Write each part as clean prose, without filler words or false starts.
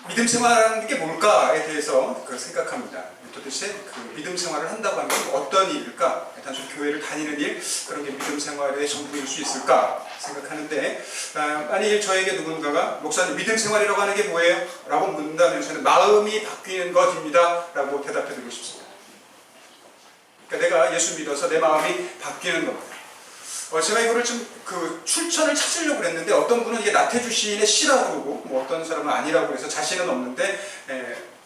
믿음 생활하는 게 뭘까에 대해서 생각합니다. 도대체 그 믿음 생활을 한다고 하면 어떤 일일까? 단순히 교회를 다니는 일, 그런 게 믿음 생활의 전부일 수 있을까 생각하는데, 만일 저에게 누군가가 목사님 믿음 생활이라고 하는 게 뭐예요? 라고 묻는다면 저는 마음이 바뀌는 것입니다 라고 대답해 드리고 싶습니다. 그러니까 내가 예수 믿어서 내 마음이 바뀌는 겁니다. 제가 이거를 좀 출처를 찾으려고 그랬는데, 어떤 분은 이게 나태주 시인의 시라고 그러고, 뭐 어떤 사람은 아니라고 해서 자신은 없는데,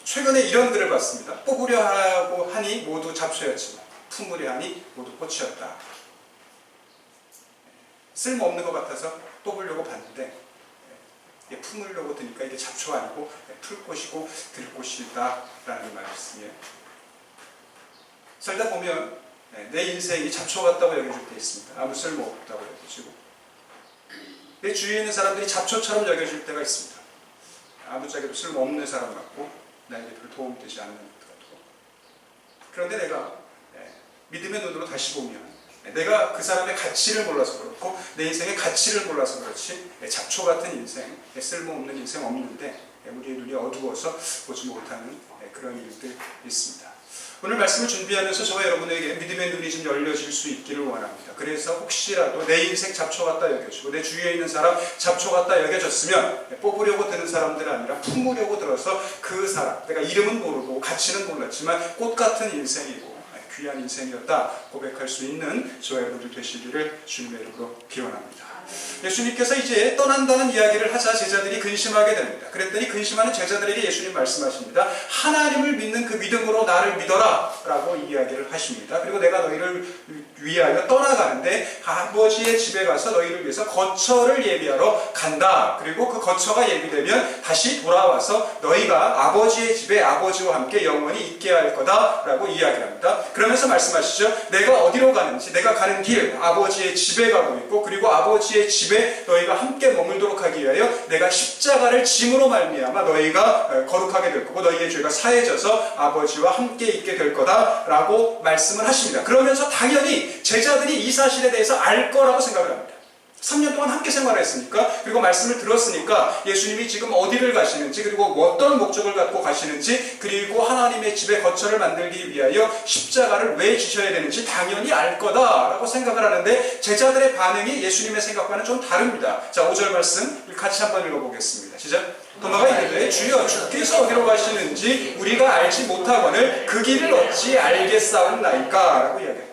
최근에 이런 글을 봤습니다. 뽑으려 하고 하니 모두 잡초였지만 품으려 하니 모두 꽃이었다. 쓸모없는 것 같아서 뽑으려고 봤는데, 품으려고 드니까 이게 잡초 아니고 풀꽃이고 들꽃이다 라는 말씀이에요. 살다 보면 내 인생이 잡초 같다고 여겨질 때 있습니다. 아무 쓸모 없다고 여겨지고, 내 주위에 있는 사람들이 잡초처럼 여겨질 때가 있습니다. 아무짝에도 쓸모없는 사람 같고 나에게 별 도움되지 않는 것 같고. 그런데 내가 믿음의 눈으로 다시 보면 내가 그 사람의 가치를 몰라서 그렇고 내 인생의 가치를 몰라서 그렇지, 잡초 같은 인생, 쓸모없는 인생 없는데 우리의 눈이 어두워서 보지 못하는 그런 일들이 있습니다. 오늘 말씀을 준비하면서 저와 여러분에게 믿음의 눈이 좀 열려질 수 있기를 원합니다. 그래서 혹시라도 내 인생 잡초 같다 여겨지고 내 주위에 있는 사람 잡초 같다 여겨졌으면 뽑으려고 드는 사람들 아니라 품으려고 들어서 그 사람, 내가 이름은 모르고 가치는 몰랐지만 꽃 같은 인생이고 귀한 인생이었다 고백할 수 있는 저와 여러분들 되시기를 주님의 이름으로 기원합니다. 예수님께서 이제 떠난다는 이야기를 하자 제자들이 근심하게 됩니다. 그랬더니 근심하는 제자들에게 예수님 말씀하십니다. 하나님을 믿는 그 믿음으로 나를 믿어라 라고 이야기를 하십니다. 그리고 내가 너희를 위하여 떠나가는데 아버지의 집에 가서 너희를 위해서 거처를 예비하러 간다. 그리고 그 거처가 예비되면 다시 돌아와서 너희가 아버지의 집에 아버지와 함께 영원히 있게 할 거다 라고 이야기합니다. 그러면서 말씀하시죠. 내가 어디로 가는지, 내가 가는 길 아버지의 집에 가고 있고, 그리고 아버지의 집에 너희가 함께 머물도록 하기 위하여 내가 십자가를 짐으로 말미암아 너희가 거룩하게 될 거고 너희의 죄가 사해져서 아버지와 함께 있게 될 거다 라고 말씀을 하십니다. 그러면서 당연히 제자들이 이 사실에 대해서 알 거라고 생각을 합니다. 3년 동안 함께 생활했으니까, 그리고 말씀을 들었으니까 예수님이 지금 어디를 가시는지, 그리고 어떤 목적을 갖고 가시는지, 그리고 하나님의 집에 거처를 만들기 위하여 십자가를 왜 지셔야 되는지 당연히 알 거다라고 생각을 하는데, 제자들의 반응이 예수님의 생각과는 좀 다릅니다. 자, 5절 말씀 같이 한번 읽어보겠습니다. 시작. 도마가 이르되 주여 주께서 어디로 가시는지 우리가 알지 못하거늘 그 길을 어찌 알겠사옵나이까 라고 이야기합니다.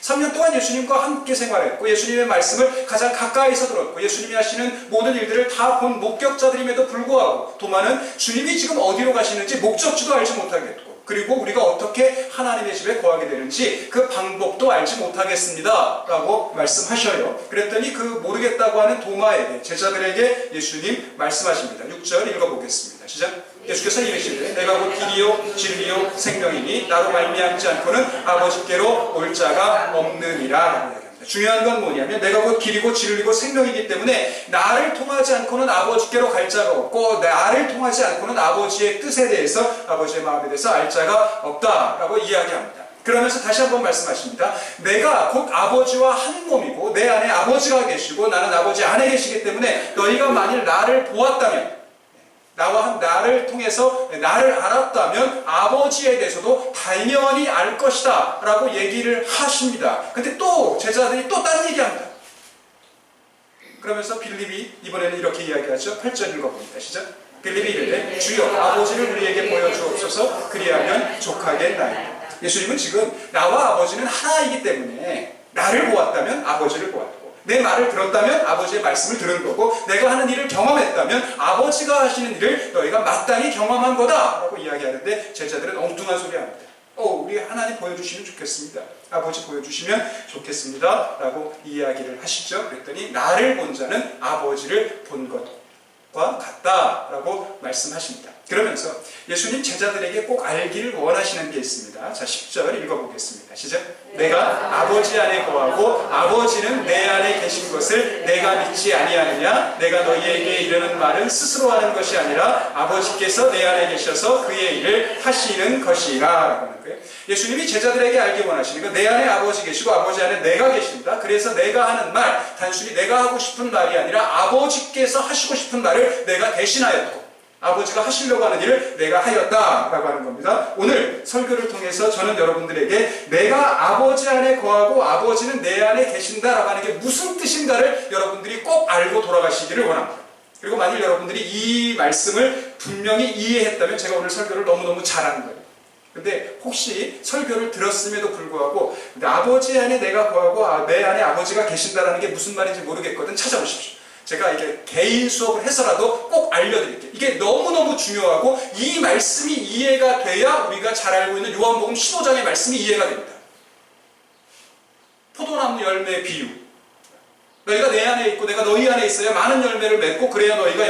3년 동안 예수님과 함께 생활했고 예수님의 말씀을 가장 가까이서 들었고 예수님이 하시는 모든 일들을 다 본 목격자들임에도 불구하고 도마는 주님이 지금 어디로 가시는지 목적지도 알지 못하겠고, 그리고 우리가 어떻게 하나님의 집에 거하게 되는지 그 방법도 알지 못하겠습니다 라고 말씀하셔요. 그랬더니 그 모르겠다고 하는 도마에게, 제자들에게 예수님 말씀하십니다. 6절 읽어보겠습니다. 시작. 예수께서 이르시되 내가 곧 길이요 진리요 생명이니 나로 말미암지 않고는 아버지께로 올 자가 없느니라 라고 이야기합니다. 중요한 건 뭐냐면 내가 곧 길이고 진리고 생명이기 때문에 나를 통하지 않고는 아버지께로 갈 자가 없고, 나를 통하지 않고는 아버지의 뜻에 대해서, 아버지의 마음에 대해서 알 자가 없다라고 이야기합니다. 그러면서 다시 한번 말씀하십니다. 내가 곧 아버지와 한 몸이고 내 안에 아버지가 계시고 나는 아버지 안에 계시기 때문에 너희가 만일 나를 보았다면, 나를 통해서 나를 알았다면 아버지에 대해서도 당연히 알 것이다 라고 얘기를 하십니다. 근데 또 제자들이 또 다른 얘기합니다. 그러면서 빌립이 이번에는 이렇게 이야기하죠. 8절 읽어봅니다. 시작. 빌립이 이르되 주여 아버지를 우리에게 보여주옵소서 그리하면 족하겠나이다. 예수님은 지금 나와 아버지는 하나이기 때문에 나를 보았다면 아버지를 보았고, 내 말을 들었다면 아버지의 말씀을 들은 거고, 내가 하는 일을 경험했다면 아버지가 하시는 일을 너희가 마땅히 경험한 거다 라고 이야기하는데, 제자들은 엉뚱한 소리 합니다. 우리 하나님 보여주시면 좋겠습니다. 아버지 보여주시면 좋겠습니다 라고 이야기를 하시죠. 그랬더니 나를 본 자는 아버지를 본 것과 같다 라고 말씀하십니다. 그러면서 예수님 제자들에게 꼭 알기를 원하시는 게 있습니다. 자, 10절 읽어보겠습니다. 시작. 내가 아버지 안에 거하고 아버지는 내 안에 계신 것을 내가 믿지 아니하느냐? 내가 너희에게 이르는 말은 스스로 하는 것이 아니라 아버지께서 내 안에 계셔서 그의 일을 하시는 것이라 라고 하는 거예요. 예수님이 제자들에게 알기 원하시는 건 내 안에 아버지 계시고 아버지 안에 내가 계신다. 그래서 내가 하는 말, 단순히 내가 하고 싶은 말이 아니라 아버지께서 하시고 싶은 말을 내가 대신하였고, 아버지가 하시려고 하는 일을 내가 하였다라고 하는 겁니다. 오늘 설교를 통해서 저는 여러분들에게 내가 아버지 안에 거하고 아버지는 내 안에 계신다라고 하는 게 무슨 뜻인가를 여러분들이 꼭 알고 돌아가시기를 원합니다. 그리고 만일 여러분들이 이 말씀을 분명히 이해했다면 제가 오늘 설교를 너무너무 잘하는 거예요. 근데 혹시 설교를 들었음에도 불구하고 아버지 안에 내가 거하고 내 안에 아버지가 계신다라는 게 무슨 말인지 모르겠거든 찾아보십시오. 제가 이게 개인 수업을 해서라도 꼭 알려드릴게요. 이게 너무너무 중요하고 이 말씀이 이해가 돼야 우리가 잘 알고 있는 요한복음 15장의 말씀이 이해가 됩니다. 포도나무 열매 비유. 너희가 내 안에 있고 내가 너희 안에 있어야 많은 열매를 맺고 그래야 너희가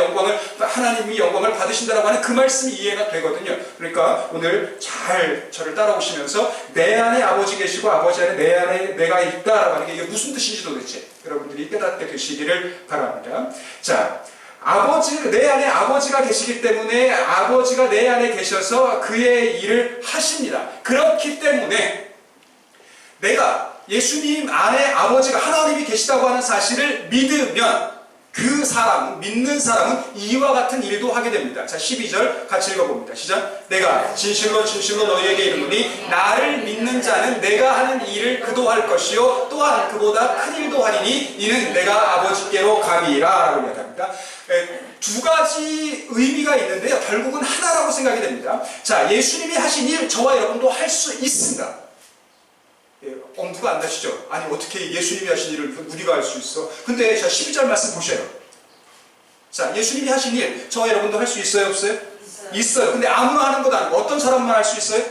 하나님이 영광을 받으신다라고 하는 그 말씀이 이해가 되거든요. 그러니까 오늘 잘 저를 따라오시면서 내 안에 아버지 계시고 아버지 안에 내 안에 내가 있다라고 하는 게 이게 무슨 뜻인지 도대체 여러분들이 깨닫게 되시기를 바랍니다. 자, 내 안에 아버지가 계시기 때문에 아버지가 내 안에 계셔서 그의 일을 하십니다. 그렇기 때문에 내가 예수님 안에 아버지가 하나님이 계시다고 하는 사실을 믿으면 믿는 사람은 이와 같은 일도 하게 됩니다. 자, 12절 같이 읽어봅니다. 시작. 내가 진실로 진실로 너희에게 이르노니 나를 믿는 자는 내가 하는 일을 그도 할 것이요 또한 그보다 큰 일도 하리니 이는 내가 아버지께로 감이라 라고 이야기합니다. 두 가지 의미가 있는데요. 결국은 하나라고 생각이 됩니다. 자, 예수님이 하신 일 저와 여러분도 할 수 있습니다. 엄두가 안 나시죠? 아니 어떻게 예수님이 하신 일을 우리가 할 수 있어? 근데 자 12절 말씀 보셔요. 자, 예수님이 하신 일 저와 여러분도 할 수 있어요? 없어요? 있어요. 근데 아무나 하는 것도 아니고 어떤 사람만 할 수 있어요?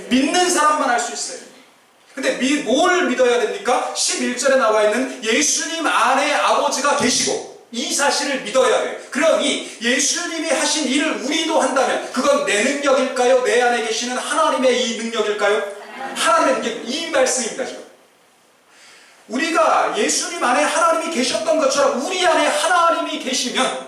믿는 사람만 할 수 있어요. 근데 뭘 믿어야 됩니까? 11절에 나와 있는 예수님 안에 아버지가 계시고 이 사실을 믿어야 돼요. 그러니 예수님이 하신 일을 우리도 한다면 그건 내 능력일까요? 내 안에 계시는 하나님의 이 능력일까요? 하나님의 이 말씀입니다. 지금 우리가 예수님 안에 하나님이 계셨던 것처럼 우리 안에 하나님이 계시면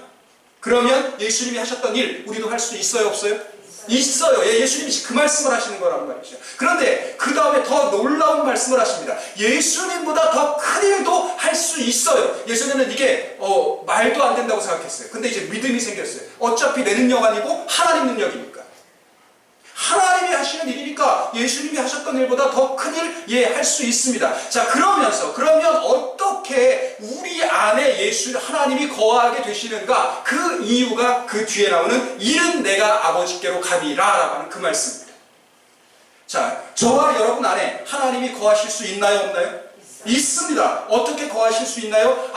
그러면 예수님이 하셨던 일 우리도 할 수 있어요? 없어요? 있어요. 예수님이 그 말씀을 하시는 거란 말이죠. 그런데 그 다음에 더 놀라운 말씀을 하십니다. 예수님보다 더 큰 일도 할 수 있어요. 예수님은 이게 말도 안 된다고 생각했어요. 근데 이제 믿음이 생겼어요. 어차피 내 능력 아니고 하나님 능력이니까. 하나님이 하시는 일이니까 예수님이 하셨던 일보다 더 큰 일 할 수 있습니다. 자, 그러면 어떻게 우리 안에 하나님이 거하게 되시는가? 그 이유가 그 뒤에 나오는 이는 내가 아버지께로 가리라 라고 하는 그 말씀입니다. 자, 저와 여러분 안에 하나님이 거하실 수 있나요? 없나요? 있습니다. 어떻게 거하실 수 있나요?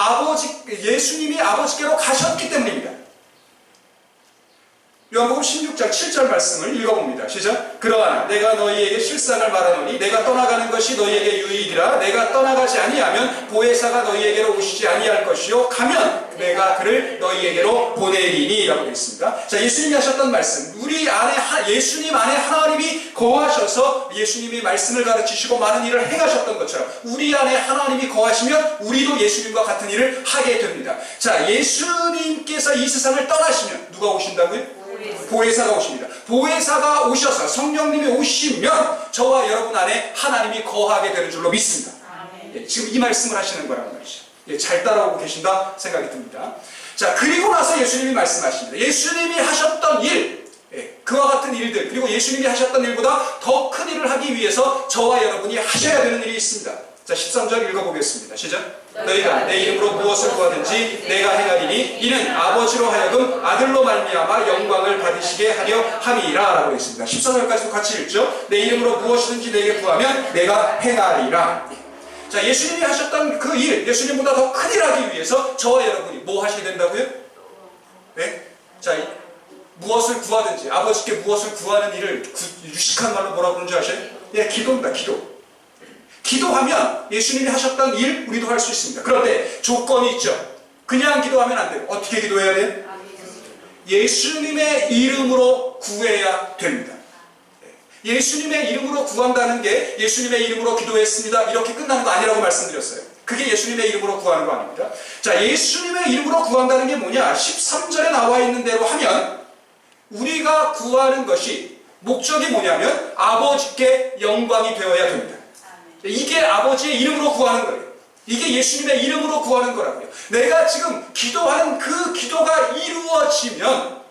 예수님이 아버지께로 가셨기 때문입니다. 요한복음 16장 7절 말씀을 읽어봅니다. 시작. 그러나 내가 너희에게 실상을 말하노니 내가 떠나가는 것이 너희에게 유익이라. 내가 떠나가지 아니하면 보혜사가 너희에게로 오시지 아니할 것이요 가면 내가 그를 너희에게로 보내리니 라고 되어 있습니다. 자, 예수님이 하셨던 말씀, 우리 안에 예수님 안에 하나님이 거하셔서 예수님이 말씀을 가르치시고 많은 일을 행하셨던 것처럼 우리 안에 하나님이 거하시면 우리도 예수님과 같은 일을 하게 됩니다. 자, 예수님께서 이 세상을 떠나시면 누가 오신다고요? 보혜사가 오십니다. 보혜사가 오셔서 성령님이 오시면 저와 여러분 안에 하나님이 거하게 되는 줄로 믿습니다. 지금 이 말씀을 하시는 거란 말이죠. 잘 따라오고 계신다 생각이 듭니다. 자, 그리고 나서 예수님이 말씀하십니다. 예수님이 하셨던 일, 그와 같은 일들, 그리고 예수님이 하셨던 일보다 더 큰 일을 하기 위해서 저와 여러분이 하셔야 되는 일이 있습니다. 자, 13절 읽어보겠습니다. 시작. 너희가 내 이름으로 무엇을 구하든지 내가 행하리니 이는 아버지로 하여금 아들로 말미암아 영광을 받으시게 하려 함이라 라고 했습니다. 14절까지도 같이 읽죠. 내 이름으로 무엇이든지 내게 구하면 내가 행하리라. 자, 예수님이 하셨던 그 일, 예수님보다 더 큰 일 하기 위해서 저와 여러분이 뭐 하셔야 된다고요? 네? 자, 무엇을 구하든지 아버지께 무엇을 구하는 일을 유식한 말로 뭐라고 그러는지 아셔요? 예, 기도입니다. 기도하면 예수님이 하셨던 일 우리도 할 수 있습니다. 그런데 조건이 있죠. 그냥 기도하면 안 돼요. 어떻게 기도해야 돼요? 예수님의 이름으로 구해야 됩니다. 예수님의 이름으로 구한다는 게 예수님의 이름으로 기도했습니다 이렇게 끝나는 거 아니라고 말씀드렸어요. 그게 예수님의 이름으로 구하는 거 아닙니다. 자, 예수님의 이름으로 구한다는 게 뭐냐? 13절에 나와 있는 대로 하면 우리가 구하는 것이 목적이 뭐냐면 아버지께 영광이 되어야 됩니다. 이게 아버지의 이름으로 구하는 거예요. 이게 예수님의 이름으로 구하는 거라고요. 내가 지금 기도하는 그 기도가 이루어지면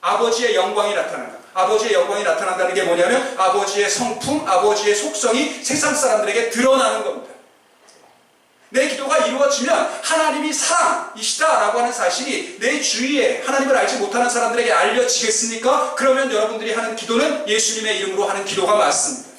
아버지의 영광이 나타난다. 아버지의 영광이 나타난다는 게 뭐냐면 아버지의 성품, 아버지의 속성이 세상 사람들에게 드러나는 겁니다. 내 기도가 이루어지면 하나님이 사랑이시다라고 하는 사실이 내 주위에 하나님을 알지 못하는 사람들에게 알려지겠습니까? 그러면 여러분들이 하는 기도는 예수님의 이름으로 하는 기도가 맞습니다.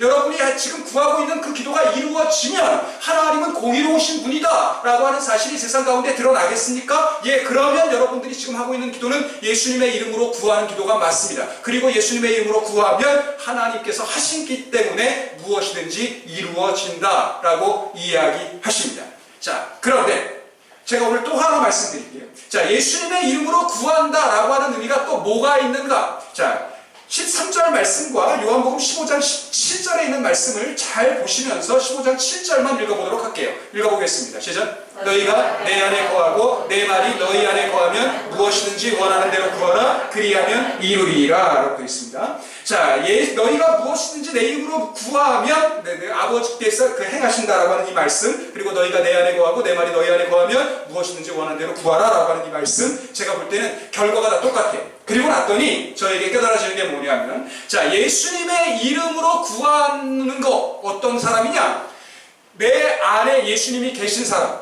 여러분이 지금 구하고 있는 그 기도가 이루어지면 하나님은 공의로우신 분이다 라고 하는 사실이 세상 가운데 드러나겠습니까? 예, 그러면 여러분들이 지금 하고 있는 기도는 예수님의 이름으로 구하는 기도가 맞습니다. 그리고 예수님의 이름으로 구하면 하나님께서 하신기 때문에 무엇이든지 이루어진다 라고 이야기하십니다. 자, 그런데 제가 오늘 또 하나 말씀드릴게요. 자, 예수님의 이름으로 구한다 라고 하는 의미가 또 뭐가 있는가? 자, 13절 말씀과 요한복음 15장 7절에 있는 말씀을 잘 보시면서 15장 7절만 읽어보도록 할게요. 읽어보겠습니다. 시작. 너희가 내 안에 거하고 내 말이 너희 안에 거하면 무엇이든지 원하는 대로 구하라. 그리하면 이루리라 라고 되어 있습니다. 자, 너희가 무엇이든지 내 이름으로 구하면 아버지께서 그 행하신다라고 하는 이 말씀, 그리고 너희가 내 안에 거하고 내 말이 너희 안에 거하면 무엇이든지 원하는 대로 구하라 라고 하는 이 말씀, 제가 볼 때는 결과가 다 똑같아요. 그리고 났더니 저에게 깨달아지는 게 뭐냐면, 자, 예수님의 이름으로 구하는 거 어떤 사람이냐? 내 안에 예수님이 계신 사람,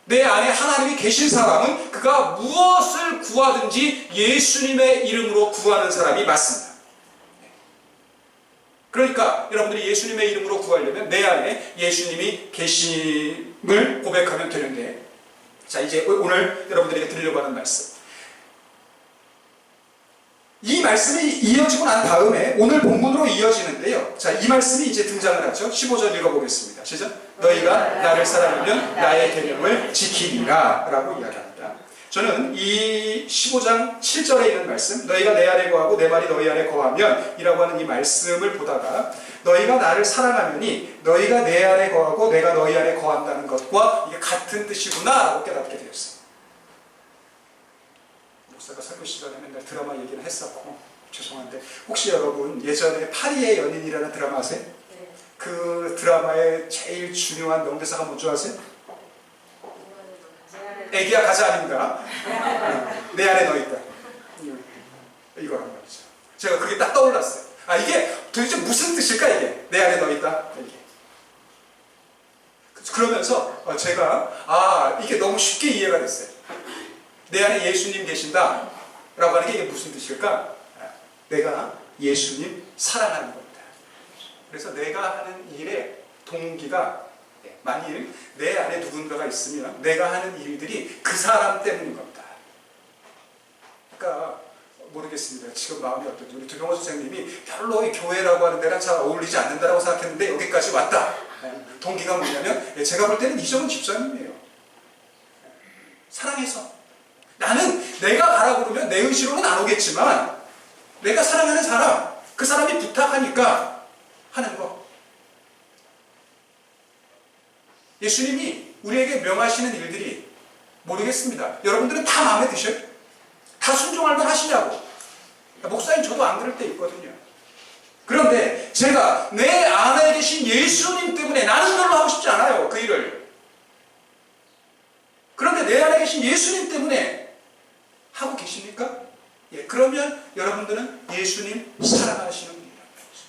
내 안에 하나님이 계신 사람은 그가 무엇을 구하든지 예수님의 이름으로 구하는 사람이 맞습니다. 그러니까 여러분들이 예수님의 이름으로 구하려면 내 안에 예수님이 계심을 고백하면 되는데, 자, 이제 오늘 여러분들에게 드리려고 하는 말씀, 이 말씀이 이어지고 난 다음에 오늘 본문으로 이어지는데요. 자, 이 말씀이 이제 등장을 하죠. 15절 읽어보겠습니다. 시작. 너희가 나를 사랑하면 나의 계명을 지키리라 라고 이야기합니다. 저는 이 15장 7절에 있는 말씀, 너희가 내 안에 거하고 내 말이 너희 안에 거하면 이라고 하는 이 말씀을 보다가 너희가 나를 사랑하면이 너희가 내 안에 거하고 내가 너희 안에 거한다는 것과 이게 같은 뜻이구나 라고 깨닫게 되었습니다. 목사가 설교 시간에 맨날 드라마 얘기를 했었고 죄송한데, 혹시 여러분 예전에 파리의 연인이라는 드라마 아세요? 네. 그 드라마의 제일 중요한 명대사가 뭔지 아세요? 애기야 가자 아닙니다. 내 안에 너 있다. 이거란 말이죠. 제가 그게 딱 떠올랐어요. 아, 이게 도대체 무슨 뜻일까 이게? 내 안에 너 있다. 이게. 그러면서 제가 이게 너무 쉽게 이해가 됐어요. 내 안에 예수님 계신다 라고 하는 게 이게 무슨 뜻일까? 내가 예수님 사랑하는 겁니다. 그래서 내가 하는 일의 동기가, 만일 내 안에 누군가가 있으면 내가 하는 일들이 그 사람 때문인 겁니다. 그러니까 모르겠습니다. 지금 마음이 어떤지. 우리 두병호 선생님이 별로 이 교회라고 하는 데랑 잘 어울리지 않는다라고 생각했는데 여기까지 왔다. 동기가 뭐냐면 제가 볼 때는 이정은 집사님이에요. 사랑해서. 나는 내가 가라고 그러면 내 의지로는 안 오겠지만 내가 사랑하는 사람, 그 사람이 부탁하니까 하는 거. 예수님이 우리에게 명하시는 일들이 모르겠습니다. 여러분들은 다 마음에 드셔요? 다 순종할 만 하시냐고. 목사님 저도 안 그럴 때 있거든요. 그런데 제가 내 안에 계신 예수님 때문에 나는 별로 하고 싶지 않아요. 그 일을. 그런데 내 안에 계신 예수님 때문에 하고 계십니까? 예, 그러면 여러분들은 예수님 사랑하시는 분이라는 거죠.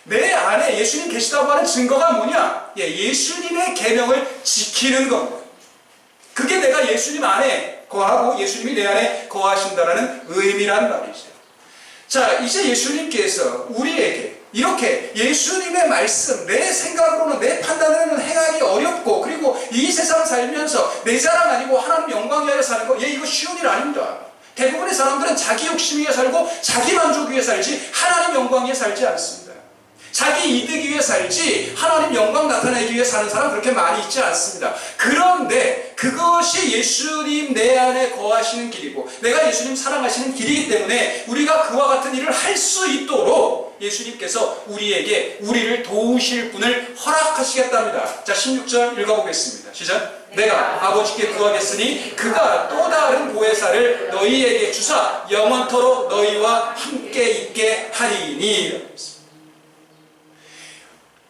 내 안에 예수님 계시다고 하는 증거가 뭐냐? 예, 예수님의 계명을 지키는 겁니다. 그게 내가 예수님 안에 거하고 예수님이 내 안에 거하신다는 의미란 말이죠. 자, 이제 예수님께서 우리에게 이렇게 예수님의 말씀, 내 생각으로는 내 판단으로는 행하기 어렵고, 그리고 이 세상 살면서 내 자랑 아니고 하나님 영광 위하여 사는 거, 이거 쉬운 일 아닙니다. 대부분의 사람들은 자기 욕심 위에 살고 자기 만족 위에 살지 하나님 영광 위에 살지 않습니다. 자기 이득 위에 살지 하나님 영광 나타내기 위해 사는 사람 그렇게 많이 있지 않습니다. 그런데 그것이 예수님 내 안에 거하시는 길이고 내가 예수님 사랑하시는 길이기 때문에 우리가 그와 같은 일을 할 수 있도록 예수님께서 우리를 도우실 분을 허락하시겠답니다. 자, 16절 읽어보겠습니다. 시작. 내가 아버지께 구하겠으니 그가 또 다른 보혜사를 너희에게 주사 영원토록 너희와 함께 있게 하리니.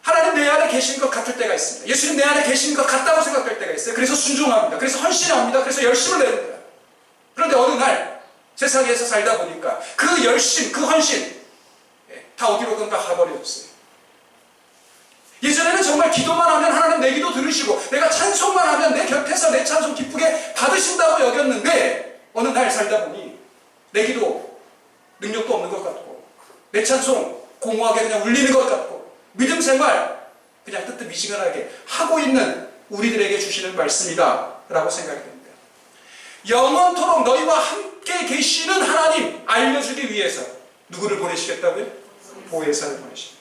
하나님 내 안에 계신 것 같을 때가 있습니다. 예수님 내 안에 계신 것 같다고 생각할 때가 있어요. 그래서 순종합니다. 그래서 헌신합니다. 그래서 열심을 냅니다. 그런데 어느 날 세상에서 살다 보니까 그 열심, 그 헌신 다 어디로든가 가버려졌어요. 예전에는 정말 기도만 하면 하나님 내 기도 들으시고 내가 찬송만 하면 내 곁에서 내 찬송 기쁘게 받으신다고 여겼는데 어느 날 살다 보니 내 기도 능력도 없는 것 같고 내 찬송 공허하게 그냥 울리는 것 같고 믿음 생활 그냥 뜨뜻미지근하게 하고 있는 우리들에게 주시는 말씀이다 라고 생각이 됩니다. 영원토록 너희와 함께 계시는 하나님 알려주기 위해서 누구를 보내시겠다고요? 보혜사를 보내십니다.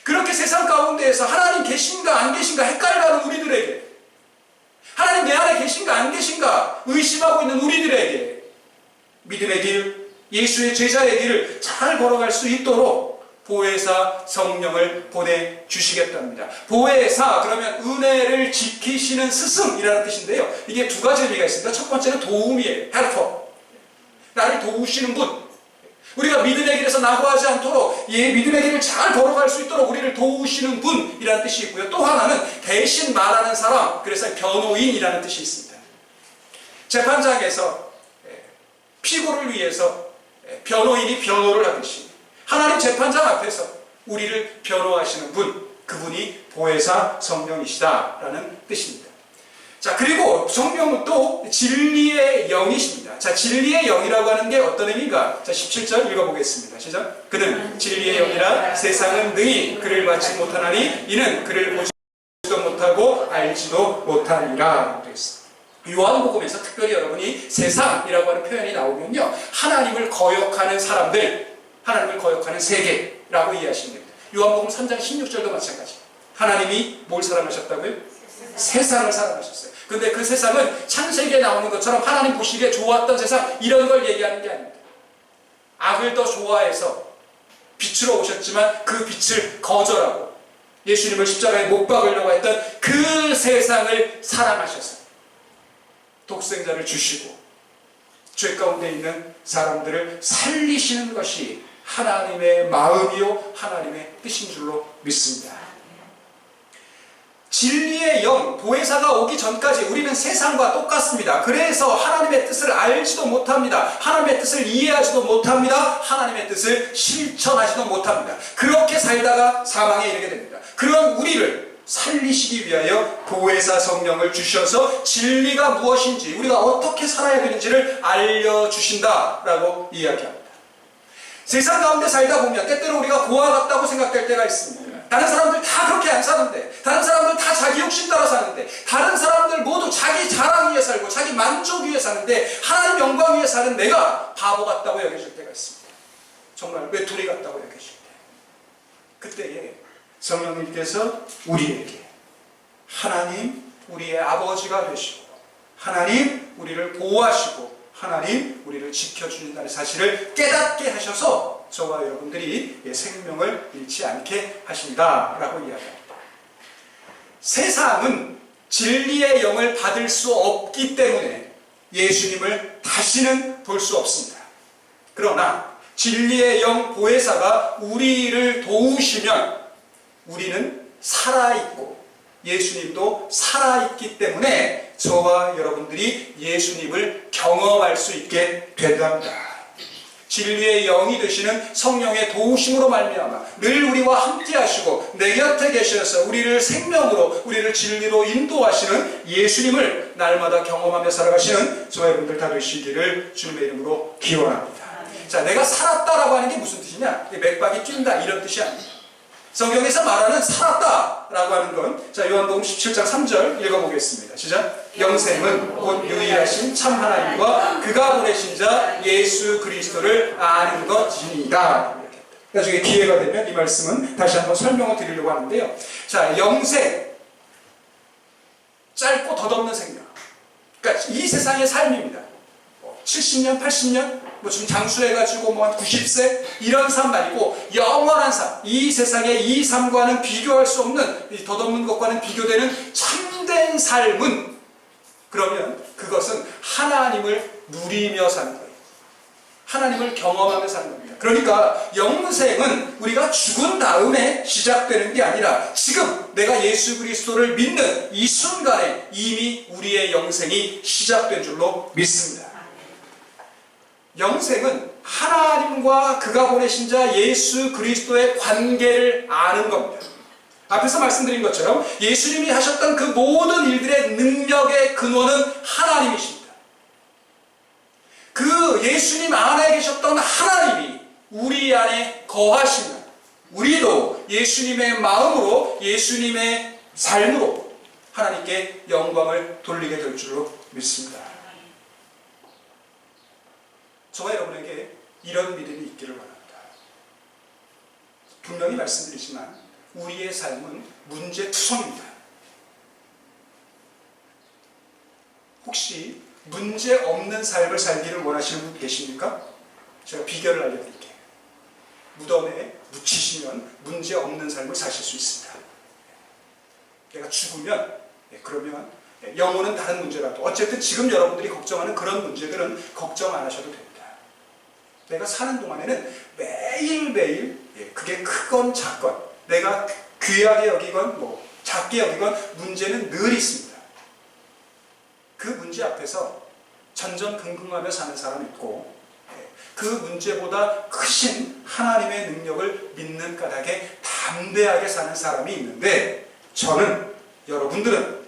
그렇게 세상 가운데에서 하나님 계신가 안 계신가 헷갈려하는 우리들에게, 하나님 내 안에 계신가 안 계신가 의심하고 있는 우리들에게 믿음의 길, 예수의 제자의 길을 잘 걸어갈 수 있도록 보혜사 성령을 보내주시겠답니다. 보혜사 그러면 은혜를 지키시는 스승이라는 뜻인데요, 이게 두 가지 의미가 있습니다. 첫 번째는 도움이에요. 헬퍼, 나를 도우시는 분. 우리가 믿음의 길에서 낙오하지 않도록 믿음의 길을 잘 걸어갈 수 있도록 우리를 도우시는 분이라는 뜻이 있고요, 또 하나는 대신 말하는 사람, 그래서 변호인이라는 뜻이 있습니다. 재판장에서 피고를 위해서 변호인이 변호를 하듯이 하나님 재판장 앞에서 우리를 변호하시는 분, 그분이 보혜사 성령이시다라는 뜻입니다. 자, 그리고 성령은 또 진리의 영이십니다. 자, 진리의 영이라고 하는 게 어떤 의미인가? 자, 17절 읽어보겠습니다. 시작. 그는 진리의 영이라 세상은 능히 그를 받지 못하나니 이는 그를 보지도 못하고 알지도 못하니라. 요한복음에서 특별히 여러분이 세상이라고 하는 표현이 나오면요, 하나님을 거역하는 사람들, 하나님을 거역하는 세계라고 이해하시면 됩니다. 요한복음 3장 16절도 마찬가지. 하나님이 뭘 사랑하셨다고요? 세상을 사랑하셨어요. 근데 그 세상은 창세기에 나오는 것처럼 하나님 보시기에 좋았던 세상, 이런 걸 얘기하는 게 아닙니다. 악을 더 좋아해서 빛으로 오셨지만 그 빛을 거절하고 예수님을 십자가에 못 박으려고 했던 그 세상을 사랑하셔서 독생자를 주시고 죄 가운데 있는 사람들을 살리시는 것이 하나님의 마음이요 하나님의 뜻인 줄로 믿습니다. 진리의 영, 보혜사가 오기 전까지 우리는 세상과 똑같습니다. 그래서 하나님의 뜻을 알지도 못합니다. 하나님의 뜻을 이해하지도 못합니다. 하나님의 뜻을 실천하지도 못합니다. 그렇게 살다가 사망에 이르게 됩니다. 그런 우리를 살리시기 위하여 보혜사 성령을 주셔서 진리가 무엇인지, 우리가 어떻게 살아야 되는지를 알려주신다라고 이야기합니다. 세상 가운데 살다 보면 때때로 우리가 고아 같다고 생각될 때가 있습니다. 다른 사람들 다 그렇게 안 사는데, 다른 사람들 다 자기 욕심 따라 사는데, 다른 사람들 모두 자기 자랑 위에 살고 자기 만족 위에 사는데 하나님 영광 위에 사는 내가 바보 같다고 여겨질 때가 있습니다. 정말 외톨이 같다고 여겨질 때, 그때에 성령님께서 우리에게 하나님 우리의 아버지가 되시고 하나님 우리를 보호하시고 하나님 우리를 지켜주신다는 사실을 깨닫게 하셔서 저와 여러분들이 생명을 잃지 않게 하신다 라고 이야기합니다. 세상은 진리의 영을 받을 수 없기 때문에 예수님을 다시는 볼 수 없습니다. 그러나 진리의 영 보혜사가 우리를 도우시면 우리는 살아있고 예수님도 살아있기 때문에 저와 여러분들이 예수님을 경험할 수 있게 된답니다. 진리의 영이 되시는 성령의 도우심으로 말미암아 늘 우리와 함께 하시고 내 곁에 계셔서 우리를 생명으로, 우리를 진리로 인도하시는 예수님을 날마다 경험하며 살아가시는 저와 여러분들 다 되시기를 주님의 이름으로 기원합니다. 자, 내가 살았다라고 하는 게 무슨 뜻이냐? 맥박이 뛴다 이런 뜻이 아닙니다. 성경에서 말하는 살았다라고 하는 건, 자, 요한복음 17장 3절 읽어보겠습니다. 시작. 영생은 곧 유일하신 참 하나님과 그가 보내신 자 예수 그리스도를 아는 것이니라. 나중에 기회가 되면 이 말씀은 다시 한번 설명을 드리려고 하는데요. 자, 영생, 짧고 덧없는 생명. 그러니까 이 세상의 삶입니다. 70년, 80년, 지금 장수해가지고 한 90세 이런 삶 말이고 영원한 삶, 이 세상의 이 삶과는 비교할 수 없는, 이 덧없는 것과는 비교되는 참된 삶은, 그러면 그것은 하나님을 누리며 사는 거예요. 하나님을 경험하며 사는 겁니다. 그러니까 영생은 우리가 죽은 다음에 시작되는 게 아니라 지금 내가 예수 그리스도를 믿는 이 순간에 이미 우리의 영생이 시작된 줄로 믿습니다. 영생은 하나님과 그가 보내신 자 예수 그리스도의 관계를 아는 겁니다. 앞에서 말씀드린 것처럼 예수님이 하셨던 그 모든 일들의 능력의 근원은 하나님이십니다. 그 예수님 안에 계셨던 하나님이 우리 안에 거하시면 우리도 예수님의 마음으로 예수님의 삶으로 하나님께 영광을 돌리게 될 줄로 믿습니다. 저와 여러분에게 이런 믿음이 있기를 바랍니다. 분명히 말씀드리지만 우리의 삶은 문제투성입니다. 혹시 문제 없는 삶을 살기를 원하시는 분 계십니까? 제가 비결을 알려드릴게요. 무덤에 묻히시면 문제 없는 삶을 사실 수 있습니다. 내가 죽으면 그러면 영혼은 다른 문제라도 어쨌든 지금 여러분들이 걱정하는 그런 문제들은 걱정 안 하셔도 됩니다. 내가 사는 동안에는 매일매일 그게 크건 작건 내가 귀하게 여기건 작게 여기건 문제는 늘 있습니다. 그 문제 앞에서 전전긍긍하며 사는 사람이 있고 그 문제보다 크신 하나님의 능력을 믿는 까닭에 담대하게 사는 사람이 있는데 저는 여러분들은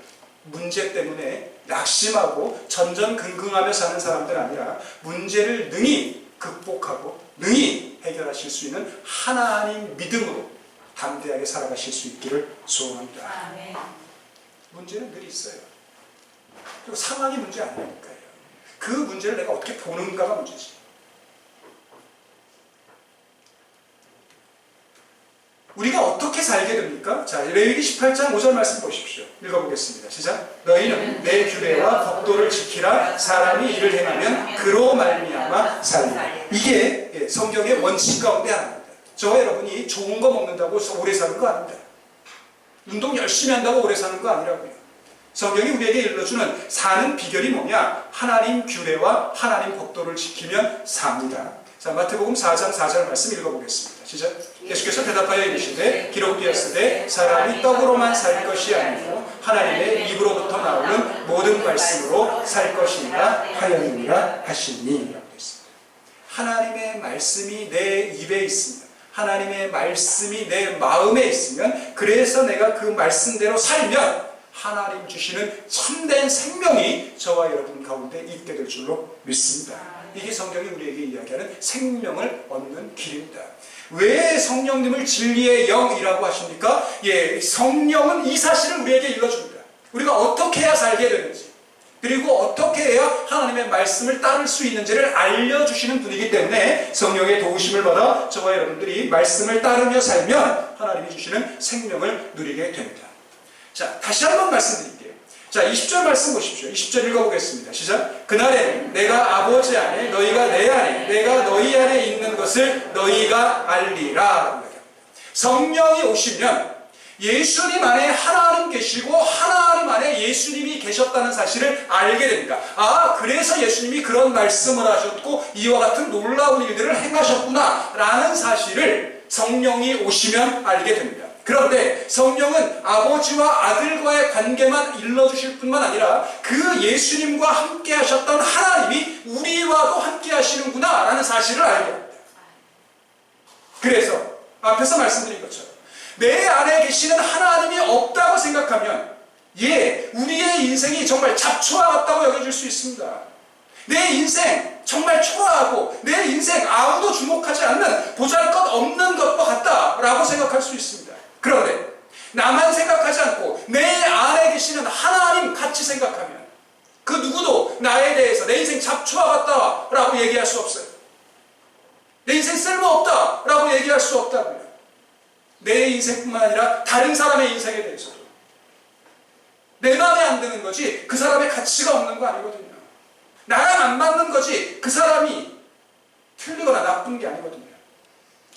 문제 때문에 낙심하고 전전긍긍하며 사는 사람들 아니라 문제를 능히 극복하고 능히 해결하실 수 있는 하나님 믿음으로 담대하게 살아가실 수 있기를 소원합니다. 아멘. 문제는 늘 있어요. 그리고 상황이 문제 아니니까요. 그 문제를 내가 어떻게 보는가가 문제지. 우리가 어떻게 살게 됩니까? 자, 레위기 18장 5절 말씀 보십시오. 읽어보겠습니다. 시작. 너희는 내 규례와 법도를 지키라. 사람이 이를 행하면 그로 말미암아 살리라. 이게 성경의 원칙 가운데 하나입니다. 저와 여러분이 좋은 거 먹는다고 오래 사는 거 아닙니다. 운동 열심히 한다고 오래 사는 거 아니라고요. 성경이 우리에게 일러주는 사는 비결이 뭐냐? 하나님 규례와 하나님 법도를 지키면 삽니다. 자, 마태복음 4장 4절 말씀 읽어보겠습니다. 시작. 예수께서 대답하여 이르시되 기록되었으되 사람이 떡으로만 살 것이 아니고 하나님의 입으로부터 나오는 모든 말씀으로 살 것이니라 하였느니라 하시니 라고 했습니다. 하나님의 말씀이 내 입에 있습니다. 하나님의 말씀이 내 마음에 있으면 그래서 내가 그 말씀대로 살면 하나님 주시는 참된 생명이 저와 여러분 가운데 있게 될 줄로 믿습니다. 이게 성경이 우리에게 이야기하는 생명을 얻는 길입니다. 왜 성령님을 진리의 영이라고 하십니까? 성령은 이 사실을 우리에게 일러줍니다. 우리가 어떻게 해야 살게 되는지 그리고 어떻게 해야 하나님의 말씀을 따를 수 있는지를 알려주시는 분이기 때문에 성령의 도우심을 받아 저와 여러분들이 말씀을 따르며 살면 하나님이 주시는 생명을 누리게 됩니다. 자, 다시 한번 말씀드릴게요. 자, 20절 말씀 보십시오. 20절 읽어보겠습니다. 시작. 그날에는 내가 아버지 안에 너희가 내 안에 내가 너희 안에 있는 것을 너희가 알리라. 성령이 오시면 예수님 안에 하나님 계시고 하나님 안에 예수님이 계셨다는 사실을 알게 됩니다. 아, 그래서 예수님이 그런 말씀을 하셨고 이와 같은 놀라운 일들을 행하셨구나 라는 사실을 성령이 오시면 알게 됩니다. 그런데 성령은 아버지와 아들과의 관계만 일러주실 뿐만 아니라 그 예수님과 함께 하셨던 하나님이 우리와도 함께 하시는구나 라는 사실을 알게 됩니다. 그래서 앞에서 말씀드린 것처럼 내 안에 계시는 하나님이 없다고 생각하면 우리의 인생이 정말 잡초와 같다고 여겨질 수 있습니다. 내 인생 정말 초라하고 내 인생 아무도 주목하지 않는 보잘것없는 것과 같다라고 생각할 수 있습니다. 그런데 나만 생각하지 않고 내 안에 계시는 하나님 같이 생각하면 그 누구도 나에 대해서 내 인생 잡초와 같다라고 얘기할 수 없어요. 내 인생 쓸모없다라고 얘기할 수 없다고요. 내 인생뿐만 아니라 다른 사람의 인생에 대해서도 내 마음에 안 드는 거지 그 사람의 가치가 없는 거 아니거든요. 나랑 안 맞는 거지 그 사람이 틀리거나 나쁜 게 아니거든요.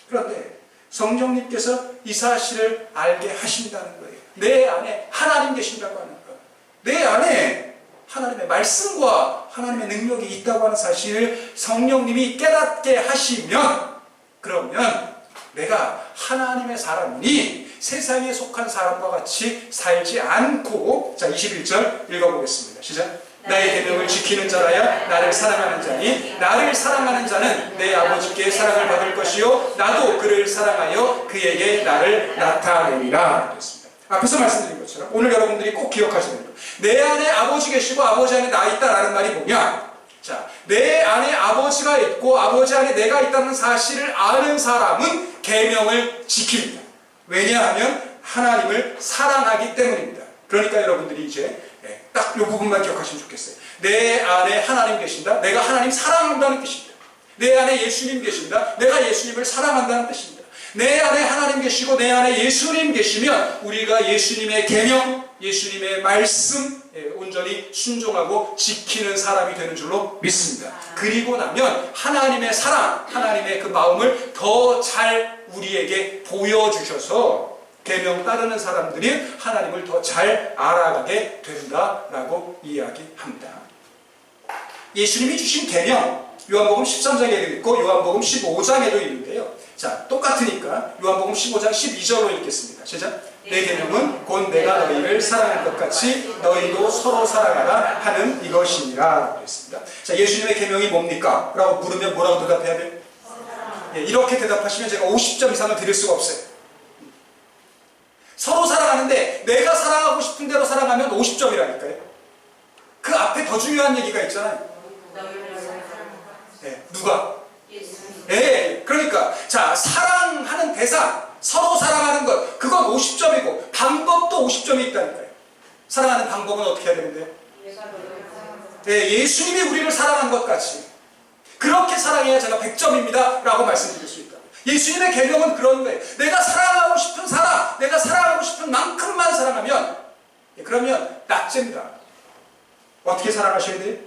그런데 성령님께서 이 사실을 알게 하신다는 거예요. 내 안에 하나님 계신다고 하는 거. 내 안에 하나님의 말씀과 하나님의 능력이 있다고 하는 사실을 성령님이 깨닫게 하시면, 그러면 내가 하나님의 사람이니 세상에 속한 사람과 같이 살지 않고, 자 21절 읽어보겠습니다. 시작. 나의 계명을 지키는 자라야 나를 사랑하는 자니 나를 사랑하는 자는 내 아버지께 사랑을 받을 것이요 나도 그를 사랑하여 그에게 나를 나타내리라 그랬습니다. 앞에서 말씀드린 것처럼 오늘 여러분들이 꼭 기억하셔야 됩니다. 내 안에 아버지 계시고 아버지 안에 나 있다라는 말이 뭐냐? 자, 내 안에 아버지가 있고 아버지 안에 내가 있다는 사실을 아는 사람은 계명을 지킵니다. 왜냐하면 하나님을 사랑하기 때문입니다. 그러니까 여러분들이 이제 딱 이 부분만 기억하시면 좋겠어요. 내 안에 하나님 계신다. 내가 하나님 사랑한다는 뜻입니다. 내 안에 예수님 계신다. 내가 예수님을 사랑한다는 뜻입니다. 내 안에 하나님 계시고 내 안에 예수님 계시면 우리가 예수님의 계명, 예수님의 말씀 온전히 순종하고 지키는 사람이 되는 줄로 믿습니다. 그리고 나면 하나님의 사랑, 하나님의 그 마음을 더 잘 우리에게 보여주셔서 계명 따르는 사람들이 하나님을 더 잘 알아가게 된다라고 이야기합니다. 예수님이 주신 계명, 요한복음 13장에도 있고 요한복음 15장에도 있는데요. 자, 똑같으니까 요한복음 15장 12절로 읽겠습니다. 시작. 내 계명은 곧 내가 너희를 사랑할 것 같이 너희도 서로 사랑하라 하는 이것이니라 그랬습니다. 자, 예수님의 계명이 뭡니까? 라고 물으면 뭐라고 대답해야 돼요? 이렇게 대답하시면 제가 50점 이상을 드릴 수가 없어요. 서로 사랑하는데 내가 사랑하고 싶은 대로 사랑하면 50점이라니까요. 그 앞에 더 중요한 얘기가 있잖아요. 누가? 그러니까 자, 사랑하는 대상, 서로 사랑하는 것, 그건 50점이고 방법도 50점이 있다니까요. 사랑하는 방법은 어떻게 해야 되는데? 예수님이 우리를 사랑한 것 같이 그렇게 사랑해야 제가 100점입니다 라고 말씀드릴 수 있다. 예수님의 계명은 그런 거예요. 내가 사랑하고 싶은 사람, 내가 사랑하고 싶은 만큼만 사랑하면, 그러면 낙제입니다. 어떻게 사랑하셔야 돼요?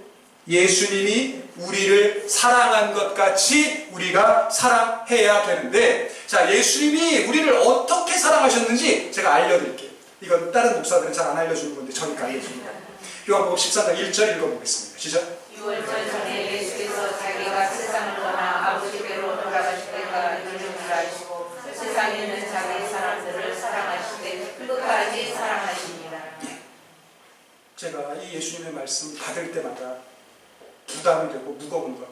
예수님이 우리를 사랑한 것 같이 우리가 사랑해야 되는데, 자, 예수님이 우리를 어떻게 사랑하셨는지 제가 알려드릴게요. 이건 다른 목사들은 잘 안 알려주는 건데 저니까 알려주는 거예요. 요한복음 14장 1절 읽어보겠습니다. 시작. 6월절 전에 예수께서 자기가 세상을 떠나 아버지께로 돌아가실 때가 이를 줄 아시고 세상에 있는 자기 사람들을 사랑하시되 끝까지 사랑하십니다. 제가 이 예수님의 말씀 받을 때마다 부담이 되고 무거운 거.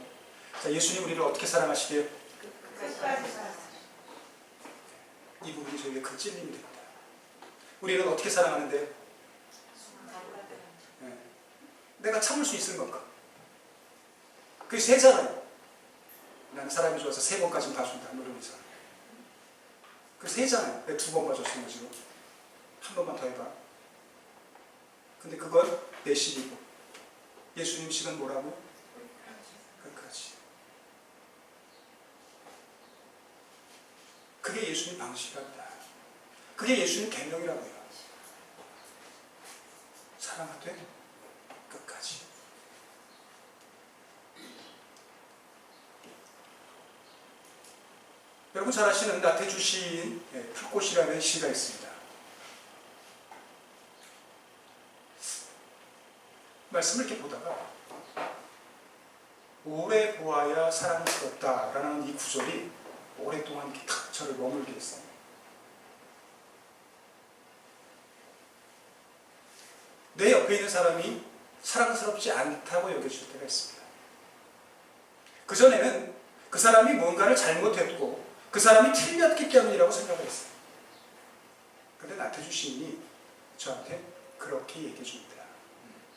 자, 예수님 우리를 어떻게 사랑하시게요? 끝까지 사랑하십니다. 이 부분이 저에게 큰 찔림이 됩니다. 우리는 어떻게 사랑하는데요? 내가 참을 수 있을 만큼. 그게 세잖아요. 나는 사람이 좋아서 3번까지는 봐준다. 이러면서. 그게 세잖아요. 내가 2번 봐줬으면 지금. 한 번만 더 해봐. 근데 그건 내 식이고. 예수님 식은 뭐라고? 끝까지. 그게 예수님 방식이랍니다. 그게 예수님 계명이라고 해요. 사랑하되 끝까지. 여러분 잘 아시는 나태주 시인 풀꽃이라는 시가 있습니다. 말씀을 이렇게 보다가 오래 보아야 사랑스럽다라는 이 구절이 오랫동안 이렇게 탁 저를 머물게 했어요. 내 옆에 있는 사람이 사랑스럽지 않다고 여겨질 때가 있습니다. 그전에는 그 사람이 뭔가를 잘못했고 그 사람이 틀렸기 때문이라고 생각을 했어요. 그런데 나태주 시인이 저한테 그렇게 얘기해 줍니다.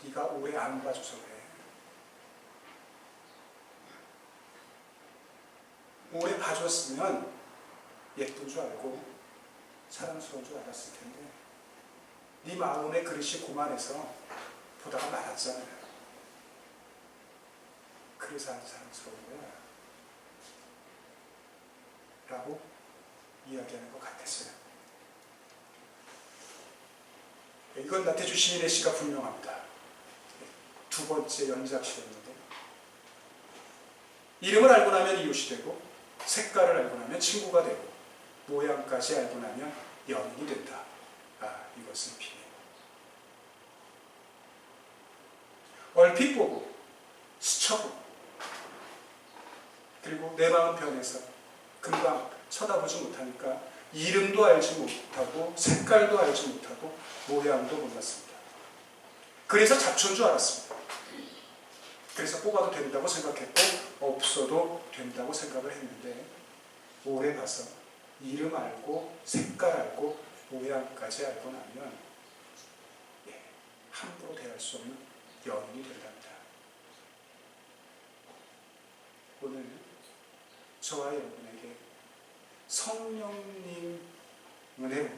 네가 오래 안 봐줘서 그래. 오래 봐줬으면 예쁜 줄 알고 사랑스러운 줄 알았을 텐데 네 마음의 그릇이 고만해서 보다가 말았잖아요. 그래서 안 사랑스러운 거야 라고 이야기하는 것 같았어요. 이건 나태주 시인의 시가 분명합니다. 2번째 연작시였는데 이름을 알고 나면 이웃이 되고 색깔을 알고 나면 친구가 되고 모양까지 알고 나면 연인이 된다. 이것은 비밀. 얼핏 보고 스쳐보고 그리고 내 마음 변해서 금방 쳐다보지 못하니까 이름도 알지 못하고 색깔도 알지 못하고 모양도 몰랐습니다. 그래서 잡초인 줄 알았습니다. 그래서 뽑아도 된다고 생각했고 없어도 된다고 생각을 했는데 오래 봐서 이름 알고 색깔 알고 모양까지 알고 나면 함부로 대할 수 없는 연인이 된답니다. 오늘 저와 여러분에게 성령님 은혜로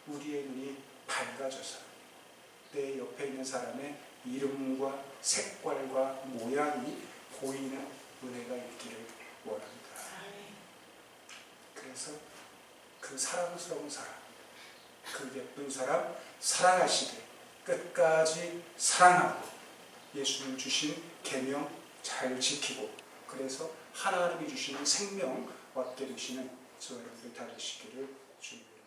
우리의 눈이 밝아져서 내 옆에 있는 사람의 이름과 색깔과 모양이 보이는 은혜가 있기를 원합니다. 그래서 그 사랑스러운 사람, 그 예쁜 사람 사랑하시되 끝까지 사랑하고 예수님 주신 계명 잘 지키고 그래서 하나님이 주시는 생명 얻게 되시는 저 여러분들 다 되시기를 주님께